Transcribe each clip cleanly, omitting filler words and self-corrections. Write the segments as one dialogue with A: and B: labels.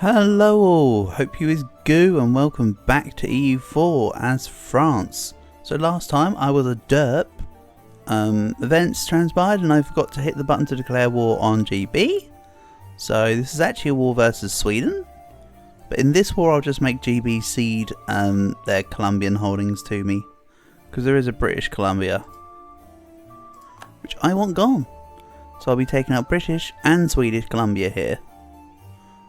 A: Hello all, hope you is goo and welcome back to EU4 as France. So last time I was a derp, events transpired and I forgot to hit the button to declare war on GB. So this is actually a war versus Sweden. But in this war I'll just make GB cede their Colombian holdings to me. Because there is a British Columbia. Which I want gone. So I'll be taking out British and Swedish Columbia here.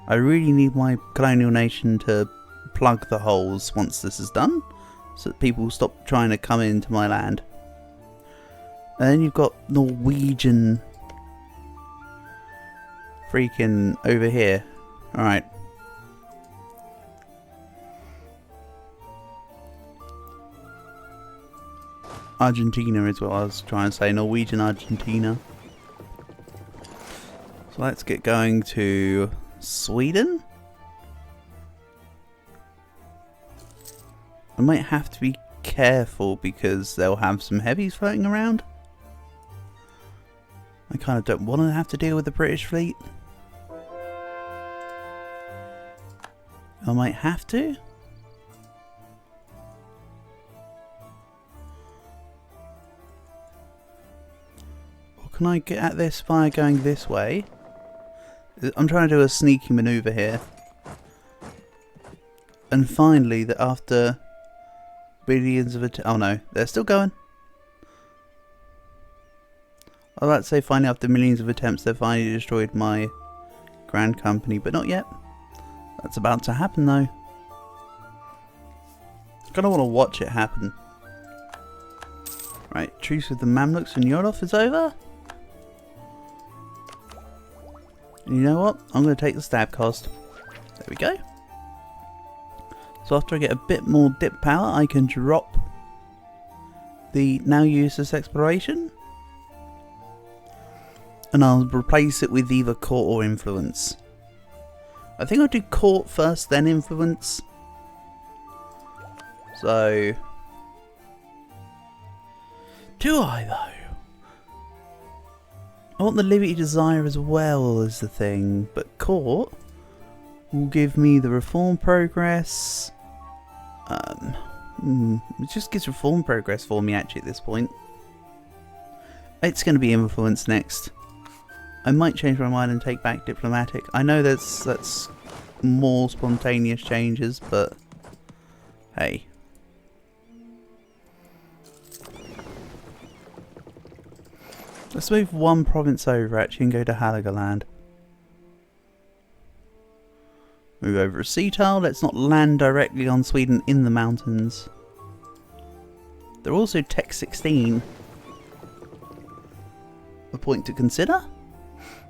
A: I really need my colonial nation to plug the holes once this is done, so that people stop trying to come into my land. And then you've got Norwegian freaking over here. Alright. Argentina is what I was trying to say, Norwegian Argentina. So let's get going to Sweden? I might have to be careful because they'll have some heavies floating around. I kind of don't want to have to deal with the British fleet. I might have to. Or can I get at this by going this way? I'm trying to do a sneaky maneuver here. And finally, that after billions of oh no, they're still going. I'd like to say finally after millions of attempts they've finally destroyed my grand company, but not yet. That's about to happen though. I kind of want to watch it happen. Right, truce with the Mamluks and Yorof is over. And you know what? I'm going to take the stab cost. There we go. So after I get a bit more dip power, I can drop the now useless exploration. And I'll replace it with either court or influence. I think I'll do court first, then influence. So... do I though? I want the Liberty Desire as well as the thing, but court will give me the reform progress. It just gives reform progress for me actually at this point. It's going to be influence next. I might change my mind and take back diplomatic. I know that's more spontaneous changes, but hey. Let's move one province over actually and go to Halagaland. Move over a sea tile. Let's not land directly on Sweden in the mountains. They're also Tech 16. A point to consider.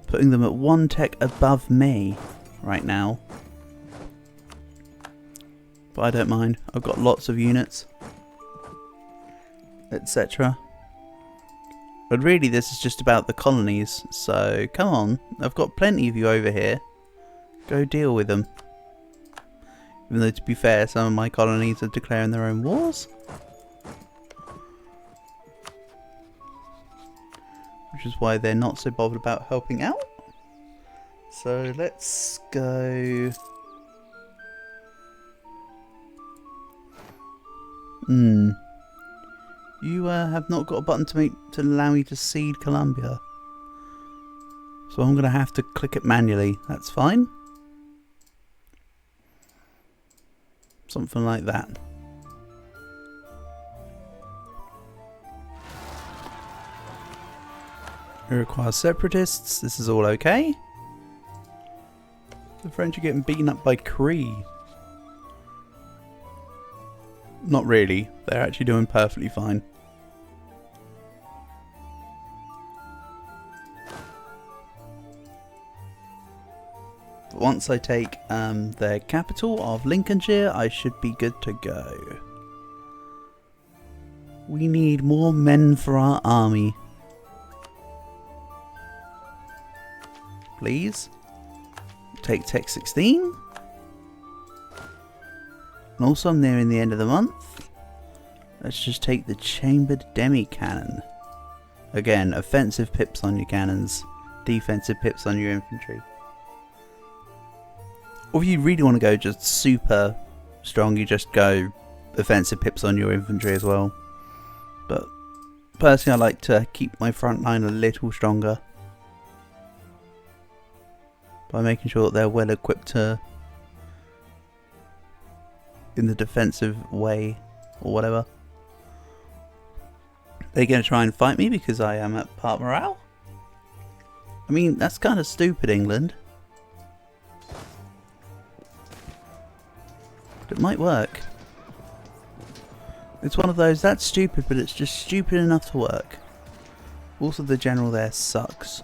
A: Putting them at one tech above me right now. But I don't mind. I've got lots of units. Etc. But really this is just about the colonies, so come on, I've got plenty of you over here. Go deal with them. Even though to be fair, some of my colonies are declaring their own wars. Which is why they're not so bothered about helping out. So let's go... You have not got a button to allow me to cede Columbia. So I'm going to have to click it manually. That's fine. Something like that. It requires separatists. This is all okay. The French are getting beaten up by Cree. Not really. They're actually doing perfectly fine. But once I take their capital of Lincolnshire, I should be good to go. We need more men for our army. Please. Take Tech 16. And also I'm nearing the end of the month. Let's just take the chambered demi-cannon. Again, offensive pips on your cannons, defensive pips on your infantry. Or if you really want to go just super strong, you just go offensive pips on your infantry as well. But personally, I like to keep my front line a little stronger by making sure that they're well equipped to in the defensive way or whatever. They're going to try and fight me because I am at part morale? I mean, that's kind of stupid, England. But it might work. It's one of those, that's stupid, but it's just stupid enough to work. Also, the general there sucks.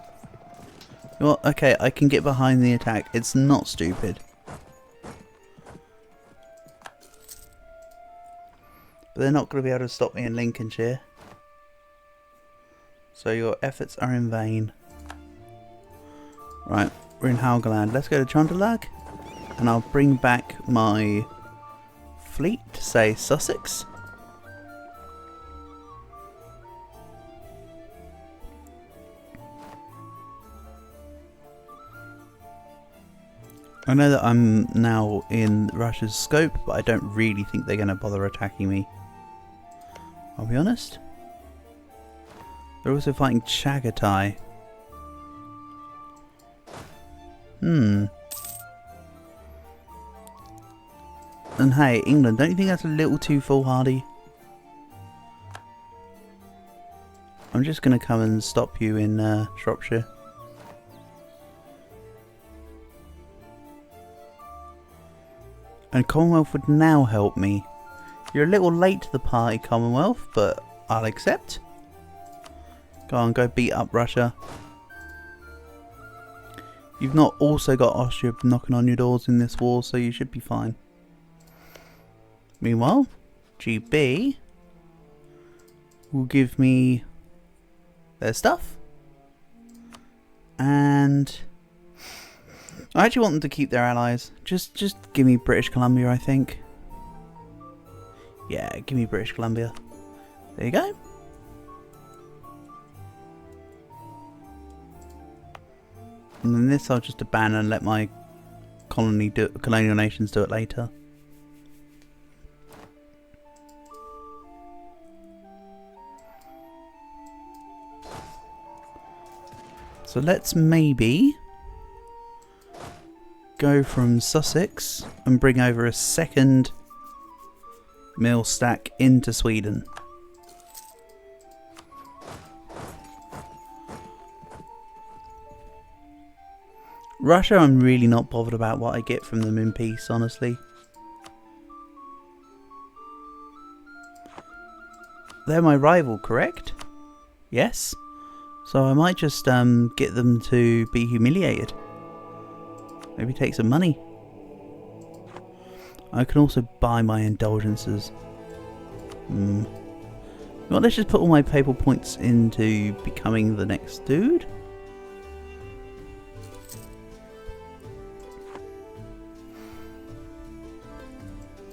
A: Well, okay, I can get behind the attack. It's not stupid. But they're not going to be able to stop me in Lincolnshire. So your efforts are in vain. Right, we're in Haugaland. Let's go to Trøndelag. And I'll bring back my fleet to, say, Sussex. I know that I'm now in Russia's scope, but I don't really think they're going to bother attacking me. I'll be honest. They're also fighting Chagatai. And hey, England, don't you think that's a little too foolhardy? I'm just going to come and stop you in Shropshire. And Commonwealth would now help me. You're a little late to the party, Commonwealth, but I'll accept. Go on, go beat up Russia. You've not also got Austria knocking on your doors in this war, so you should be fine. Meanwhile, GB will give me their stuff. And I actually want them to keep their allies. Just give me British Columbia, I think. Yeah, give me British Columbia. There you go. And then this I'll just abandon and let my colonial nations do it later. So let's maybe go from Sussex and bring over a second mill stack into Sweden. Russia, I'm really not bothered about what I get from them in peace, honestly. They're my rival, correct? Yes. So I might just get them to be humiliated. Maybe take some money. I can also buy my indulgences. Well, let's just put all my papal points into becoming the next dude.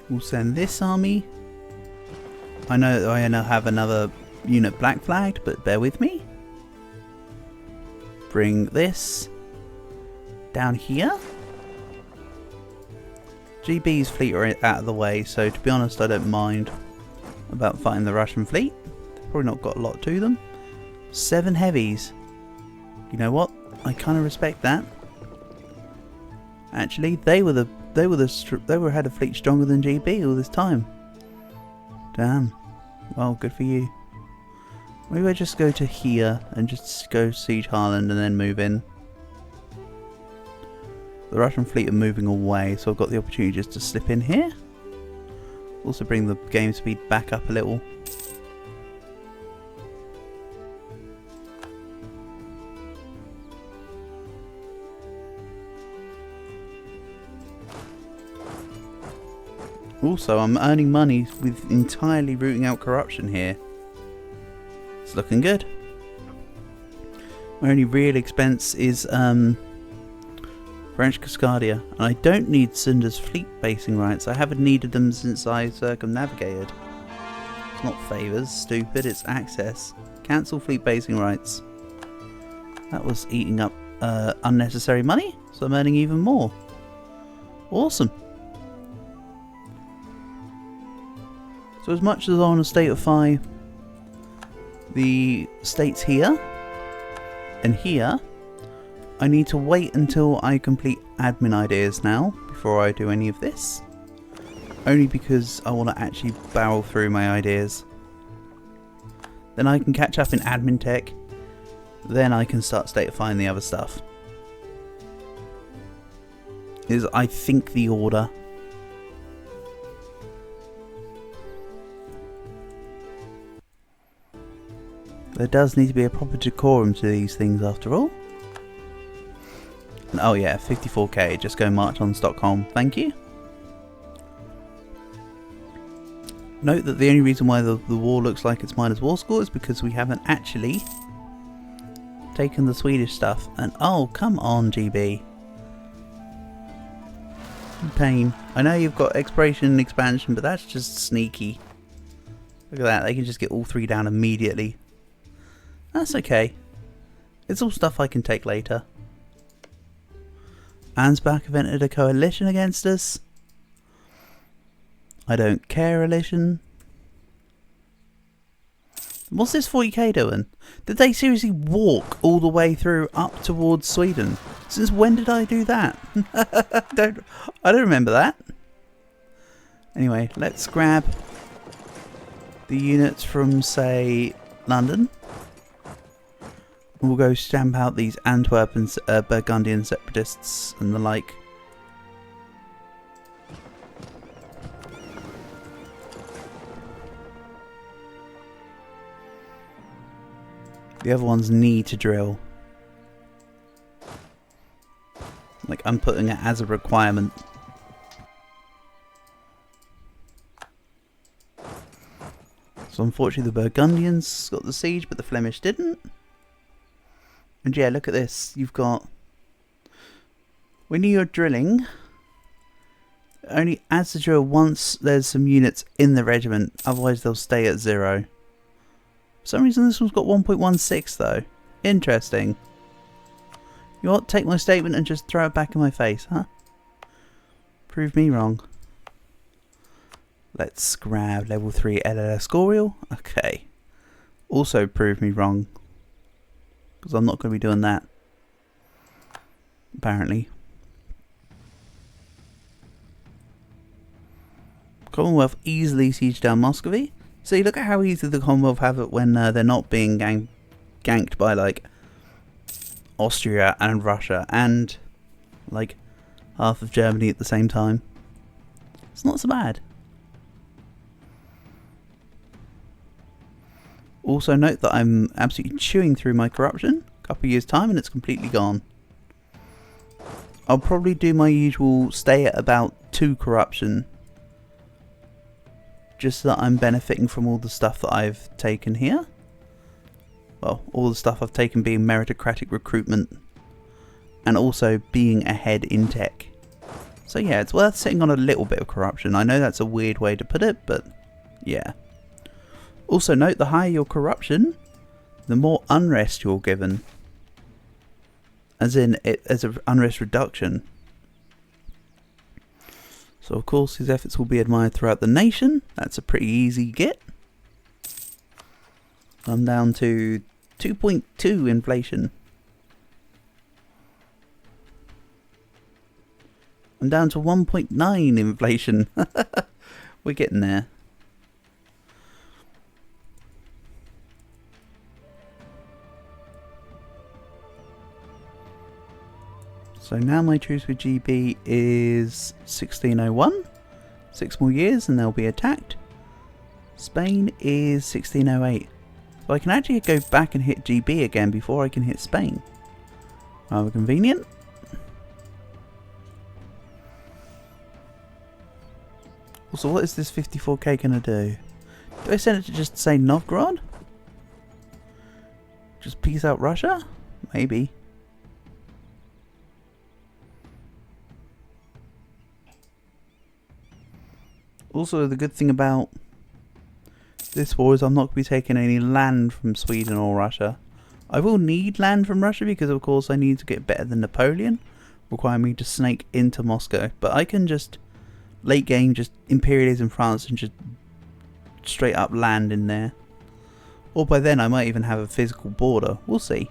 A: We'll send this army. I know that I now have another unit black flagged, but bear with me. Bring this down here. GB's fleet are out of the way, so to be honest, I don't mind about fighting the Russian fleet. They've probably not got a lot to them. 7 heavies. You know what? I kind of respect that. Actually, they were had a fleet stronger than GB all this time. Damn. Well, good for you. Maybe I just go to here and just go siege Harland and then move in. The Russian fleet are moving away, so I've got the opportunity just to slip in here. Also bring the game speed back up a little. Also, I'm earning money with entirely rooting out corruption here. It's looking good. My only real expense is French Cascadia, and I don't need Sunder's fleet basing rights. I haven't needed them since I circumnavigated. It's not favours, stupid, it's access. Cancel fleet basing rights. That was eating up unnecessary money, so I'm earning even more. Awesome. So as much as I want to statify the states here and here, I need to wait until I complete admin ideas now before I do any of this. Only because I want to actually barrel through my ideas. Then I can catch up in admin tech. Then I can start statifying the other stuff. Is, I think, the order. There does need to be a proper decorum to these things after all. And, oh yeah, 54k, just go march on Stockholm, thank you. Note that the only reason why the war looks like it's minus war score is because we haven't actually taken the Swedish stuff. And oh, come on, GB. Pain. I know you've got exploration and expansion, but that's just sneaky. Look at that, they can just get all 3 down immediately. That's okay. It's all stuff I can take later. Ansbach have entered a coalition against us. I don't care, coalition. What's this 40k doing? Did they seriously walk all the way through up towards Sweden? Since when did I do that? I don't remember that. Anyway, let's grab the units from, say, London. We'll go stamp out these Antwerp and Burgundian separatists and the like. The other ones need to drill. Like, I'm putting it as a requirement. So unfortunately the Burgundians got the siege, but the Flemish didn't. And yeah, look at this. You've got... when you're drilling, it only adds the drill once there's some units in the regiment. Otherwise they'll stay at 0. For some reason this one's got 1.16 though. Interesting. You know what? Take my statement and just throw it back in my face, huh? Prove me wrong. Let's grab level 3 LLS Gorial. Okay. Also prove me wrong. Because I'm not going to be doing that. Apparently. Commonwealth easily siege down Muscovy. See, look at how easy the Commonwealth have it when they're not being ganked by, like, Austria and Russia and, like, half of Germany at the same time. It's not so bad. Also note that I'm absolutely chewing through my corruption. A couple of years time and it's completely gone. I'll probably do my usual stay at about 2 corruption. Just so that I'm benefiting from all the stuff that I've taken here. Well, all the stuff I've taken being meritocratic recruitment. And also being ahead in tech. So yeah, it's worth sitting on a little bit of corruption. I know that's a weird way to put it, but yeah. Also note, the higher your corruption, the more unrest you're given. As in, as an unrest reduction. So of course his efforts will be admired throughout the nation. That's a pretty easy get. I'm down to 2.2 inflation. I'm down to 1.9 inflation. We're getting there. So now my truce with GB is 1601. 6 more years and they'll be attacked. Spain is 1608. So I can actually go back and hit GB again before I can hit Spain. Rather convenient. Also, what is this 54k going to do? Do I send it to just say Novgorod? Just peace out Russia? Maybe. Also, the good thing about this war is I'm not going to be taking any land from Sweden or Russia. I will need land from Russia because, of course, I need to get better than Napoleon. require me to snake into Moscow. But I can just, late game, just imperialism France and just straight up land in there. Or by then I might even have a physical border. We'll see.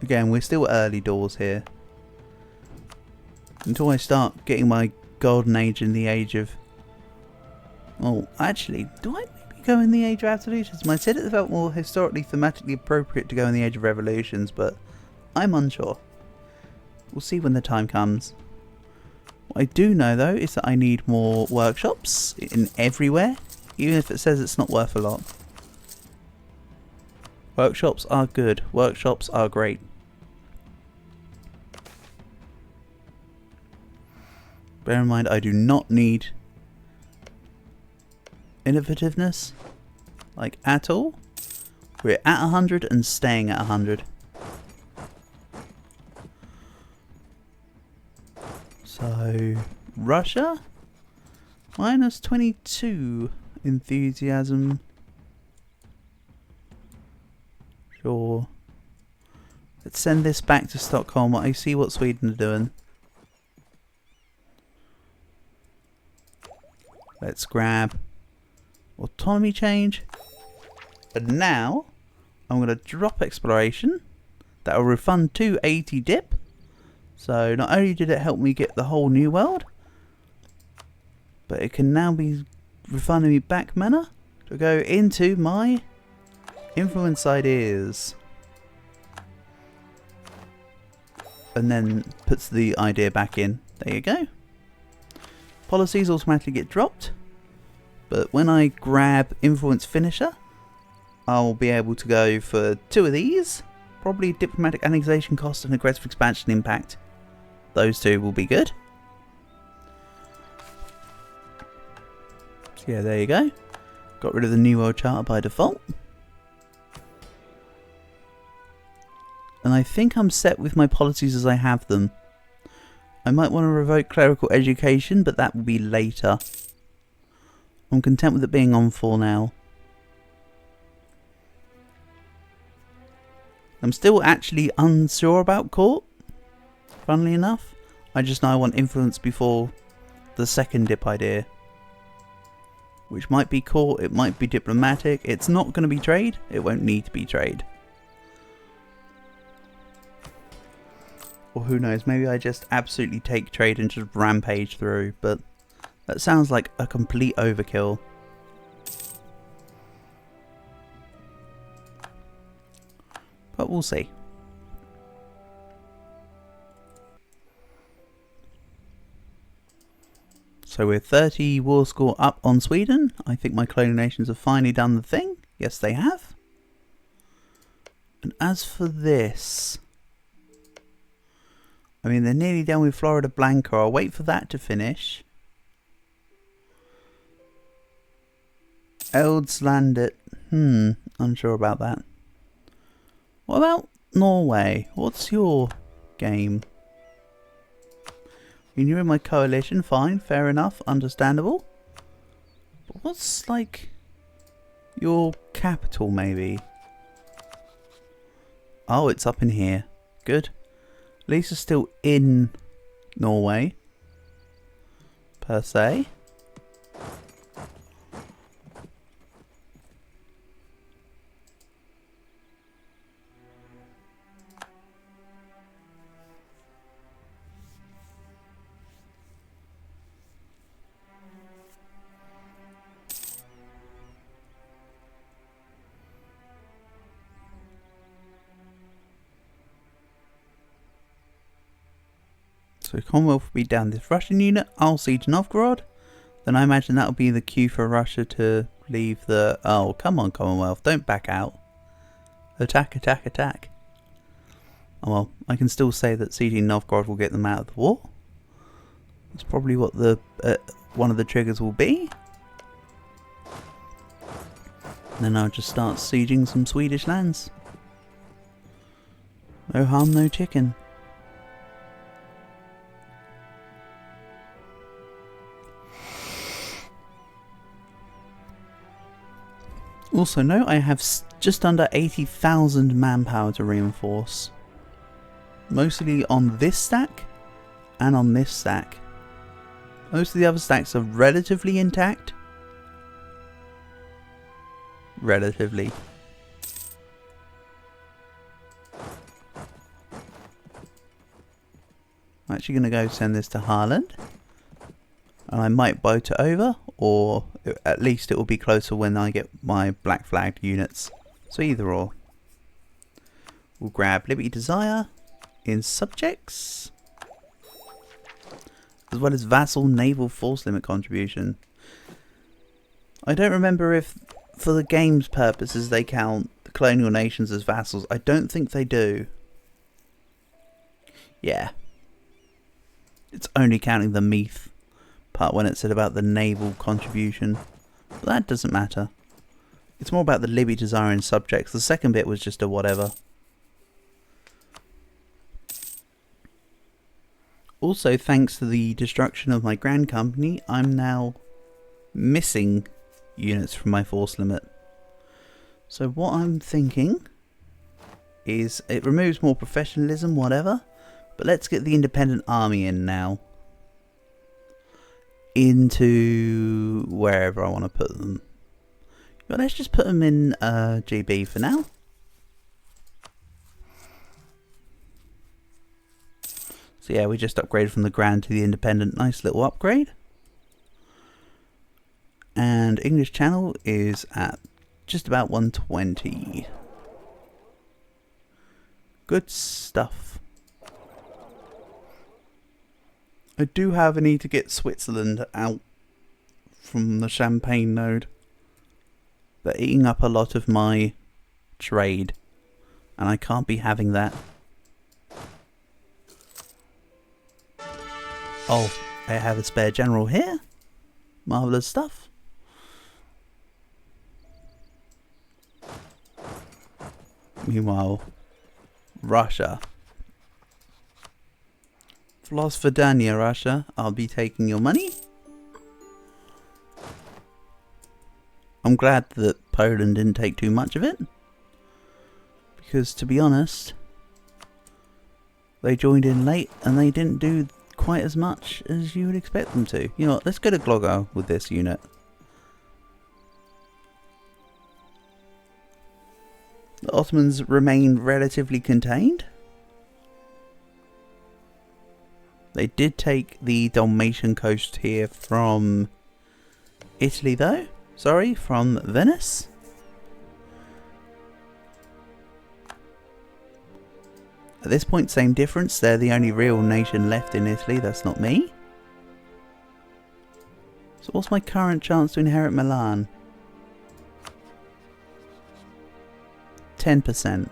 A: Again, we're still early doors here. Until I start getting my golden age in the age of... Oh, actually, do I maybe go in the age of absolutism? I said it felt more historically, thematically appropriate to go in the age of revolutions, but I'm unsure. We'll see when the time comes. What I do know, though, is that I need more workshops in everywhere, even if it says it's not worth a lot. Workshops are good. Workshops are great. Bear in mind, I do not need innovativeness, like, at all. We're at 100 and staying at 100. So, Russia, minus 22 enthusiasm. Sure. Let's send this back to Stockholm. I see what Sweden are doing. Let's grab autonomy change. And now, I'm going to drop exploration. That will refund 280 dip. So not only did it help me get the whole new world, but it can now be refunding me back mana to go into my influence ideas. And then puts the idea back in. There you go. Policies automatically get dropped. But when I grab influence finisher, I'll be able to go for 2 of these. Probably diplomatic annexation cost and aggressive expansion impact. Those 2 will be good. So yeah, there you go. Got rid of the New World Charter by default. And I think I'm set with my policies as I have them. I might want to revoke clerical education, but that will be later. I'm content with it being on for now. I'm still actually unsure about court, funnily enough. I just know I want influence before the second dip idea. Which might be court, it might be diplomatic. It's not going to be trade, it won't need to be trade. Or who knows, maybe I just absolutely take trade and just rampage through, but that sounds like a complete overkill. But we'll see. So we're 30 war score up on Sweden. I think my clone nations have finally done the thing. Yes, they have. And as for this... I mean, they're nearly done with Florida Blanca. I'll wait for that to finish. Eldslandet. Unsure about that. What about Norway? What's your game? I mean, you're in my coalition. Fine, fair enough, understandable. But what's, like, your capital, maybe? Oh, it's up in here. Good. At least it's still in Norway, per se. So Commonwealth will be down this Russian unit. I'll siege Novgorod. Then I imagine that'll be the cue for Russia to leave the... Oh, come on Commonwealth, don't back out. Attack, attack, attack. Oh well, I can still say that sieging Novgorod will get them out of the war. That's probably what the one of the triggers will be. And then I'll just start sieging some Swedish lands. No harm, no chicken. Also note I have just under 80,000 manpower to reinforce. Mostly on this stack and on this stack. Most of the other stacks are relatively intact. Relatively. I'm actually going to go send this to Haaland. And I might boat it over, or at least it will be closer when I get my black flagged units. So either or. We'll grab Liberty Desire in subjects, as well as vassal naval force limit contribution. I don't remember if, for the game's purposes, they count the colonial nations as vassals. I don't think they do. Yeah. It's only counting the Meath part when it said about the naval contribution. But that doesn't matter. It's more about the Liberty Desire in subjects. The second bit was just a whatever. Also, thanks to the destruction of my Grand Company, I'm now missing units from my force limit. So what I'm thinking is it removes more professionalism, whatever, but let's get the independent army in now. Into wherever I want to put them. But let's just put them in GB for now. So yeah, we just upgraded from the Grand to the Independent. Nice little upgrade. And English Channel is at just about 120. Good stuff. I do have a need to get Switzerland out from the Champagne node. They're eating up a lot of my trade. And I can't be having that. Oh, I have a spare general here. Marvellous stuff. Meanwhile, Russia. Vlosvodania, Russia. I'll be taking your money. I'm glad that Poland didn't take too much of it. Because, to be honest, they joined in late and they didn't do quite as much as you would expect them to. You know what, let's go to Glogau with this unit. The Ottomans remain relatively contained. They did take the Dalmatian coast here from Italy though. Sorry, from Venice. At this point, same difference. They're the only real nation left in Italy. That's not me. So what's my current chance to inherit Milan? 10%.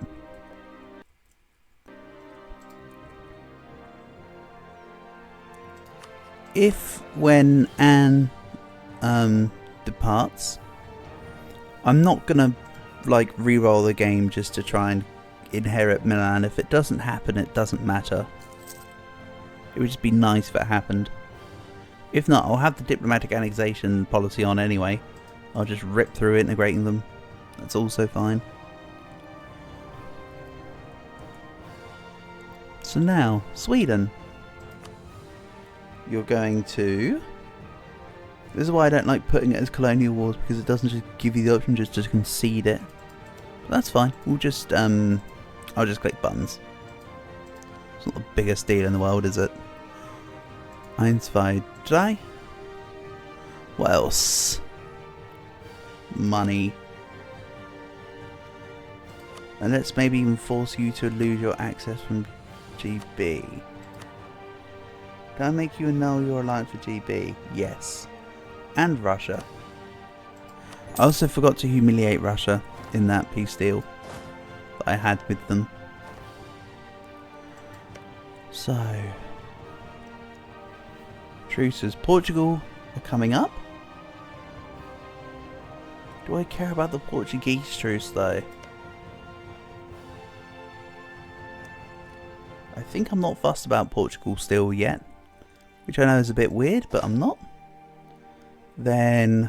A: If, when Anne departs, I'm not gonna like re-roll the game just to try and inherit Milan. If it doesn't happen, it doesn't matter. It would just be nice if it happened. If not, I'll have the diplomatic annexation policy on anyway. I'll just rip through integrating them. That's also fine. So now, Sweden. You're going to... This is why I don't like putting it as colonial wars, because it doesn't just give you the option just to concede it. But that's fine. We'll just I'll just click buttons. It's not the biggest deal in the world, is it? 1, 2, 3. What else? Money. And let's maybe even force you to lose your access from GB. Can I make you annul your alliance for GB? Yes. And Russia. I also forgot to humiliate Russia in that peace deal that I had with them. So, truces. Portugal are coming up. Do I care about the Portuguese truce though? I think I'm not fussed about Portugal still yet, which I know is a bit weird, but I'm not. Then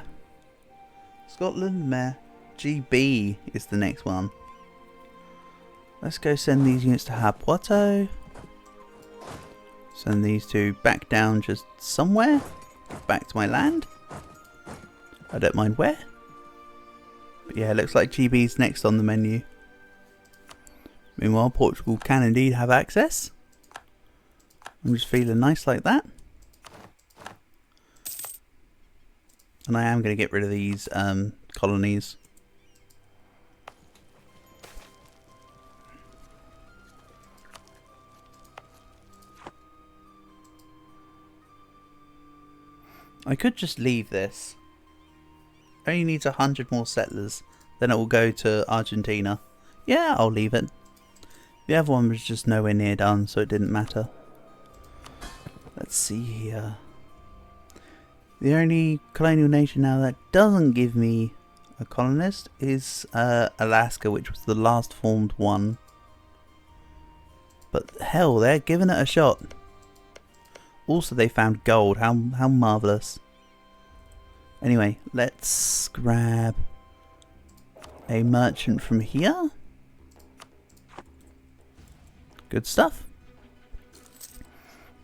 A: Scotland, meh. GB is the next one. Let's go send these units to Hapuato. Send these two back down just somewhere. Back to my land. I don't mind where. But yeah, it looks like GB's next on the menu. Meanwhile, Portugal can indeed have access. I'm just feeling nice like that. And I am going to get rid of these colonies. I could just leave this. Only needs 100 more settlers. Then it will go to Argentina. Yeah, I'll leave it. The other one was just nowhere near done, so it didn't matter. Let's see here. The only colonial nation now that doesn't give me a colonist is Alaska, which was the last formed one. But hell, they're giving it a shot. Also, they found gold. How marvellous. Anyway, let's grab a merchant from here. Good stuff.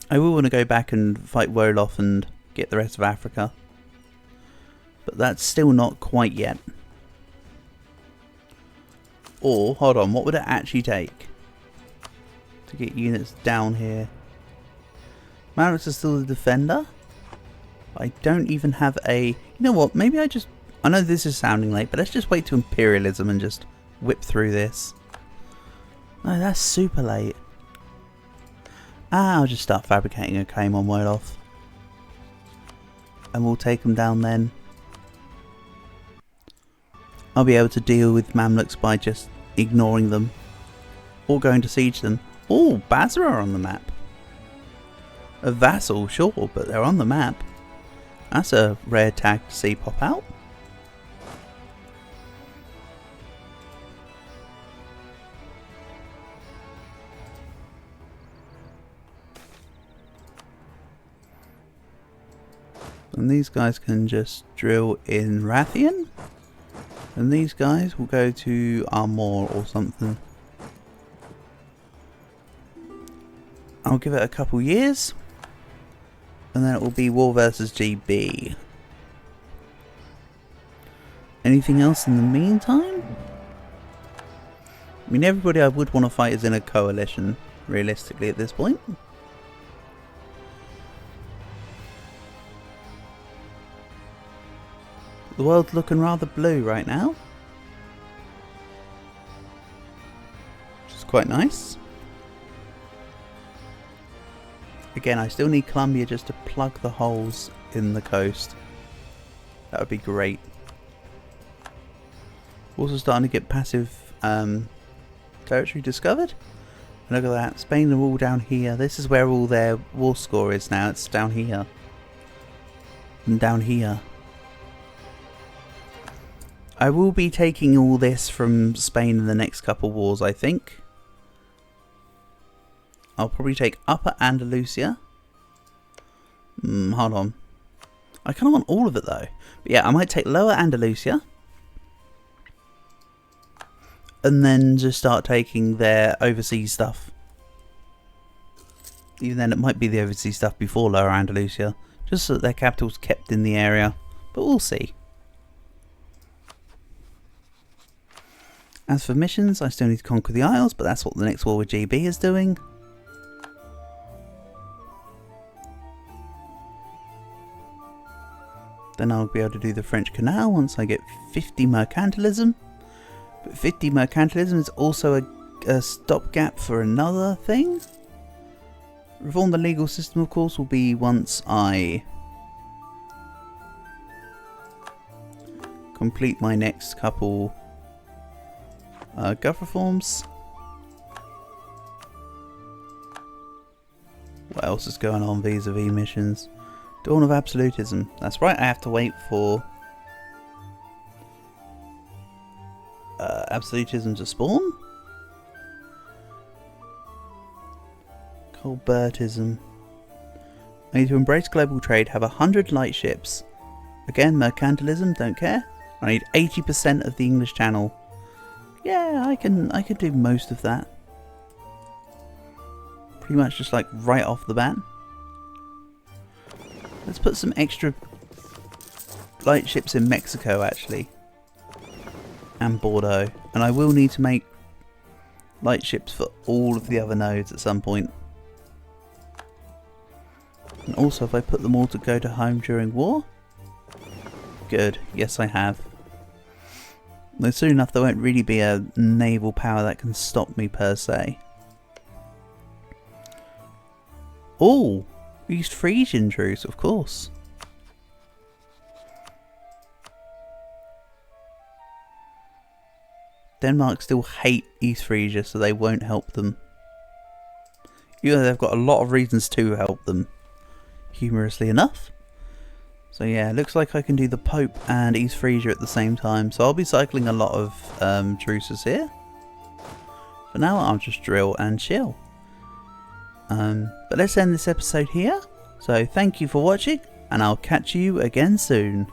A: I will want to go back and fight Wolof and get the rest of Africa. But that's still not quite yet. Or, hold on, what would it actually take to get units down here? Mavericks is still the defender. I don't even have a... You know what, maybe I know this is sounding late, but let's just wait to imperialism and just whip through this. No, that's super late. I'll just start fabricating a claim on Wolof. And we'll take them down then. I'll be able to deal with Mamluks by just ignoring them. Or going to siege them. Oh, Basra are on the map. A vassal, sure, but they're on the map. That's a rare tag to see pop out. And these guys can just drill in Rathian. And these guys will go to Armor or something. I'll give it a couple years. And then it will be war versus GB. Anything else in the meantime? I mean, everybody I would want to fight is in a coalition, realistically, at this point. The world's looking rather blue right now. Which is quite nice. Again, I still need Colombia just to plug the holes in the coast. That would be great. Also starting to get passive territory discovered. And look at that, Spain are all down here. This is where all their war score is now. It's down here. And down here. I will be taking all this from Spain in the next couple wars, I think. I'll probably take Upper Andalusia. Hold on. I kind of want all of it though. But yeah, I might take Lower Andalusia. And then just start taking their overseas stuff. Even then, it might be the overseas stuff before Lower Andalusia. Just so that their capital's kept in the area. But we'll see. As for missions, I still need to conquer the Isles, but that's what the next war with GB is doing. Then I'll be able to do the French Canal once I get 50 mercantilism. But 50 mercantilism is also a stopgap for another thing. Reform the legal system, of course, will be once I complete my next couple gov reforms. What else is going on vis-a-vis missions? Dawn of Absolutism. That's right, I have to wait for Absolutism to spawn. Colbertism. I need to embrace global trade, have 100 light ships. Again, mercantilism, don't care. I need 80% of the English Channel. Yeah, I can do most of that. Pretty much just like right off the bat. Let's put some extra lightships in Mexico actually. And Bordeaux. And I will need to make lightships for all of the other nodes at some point. And also, if I put them all to go to home during war? Good. Yes, I have. Though soon enough there won't really be a naval power that can stop me per se. Oh! East Frisian truce, of course. Denmark still hate East Frisia, so they won't help them. Even though they've got a lot of reasons to help them. Humorously enough. So yeah, it looks like I can do the Pope and East Frisia at the same time. So I'll be cycling a lot of truces here. For now, I'll just drill and chill. But let's end this episode here. So thank you for watching, and I'll catch you again soon.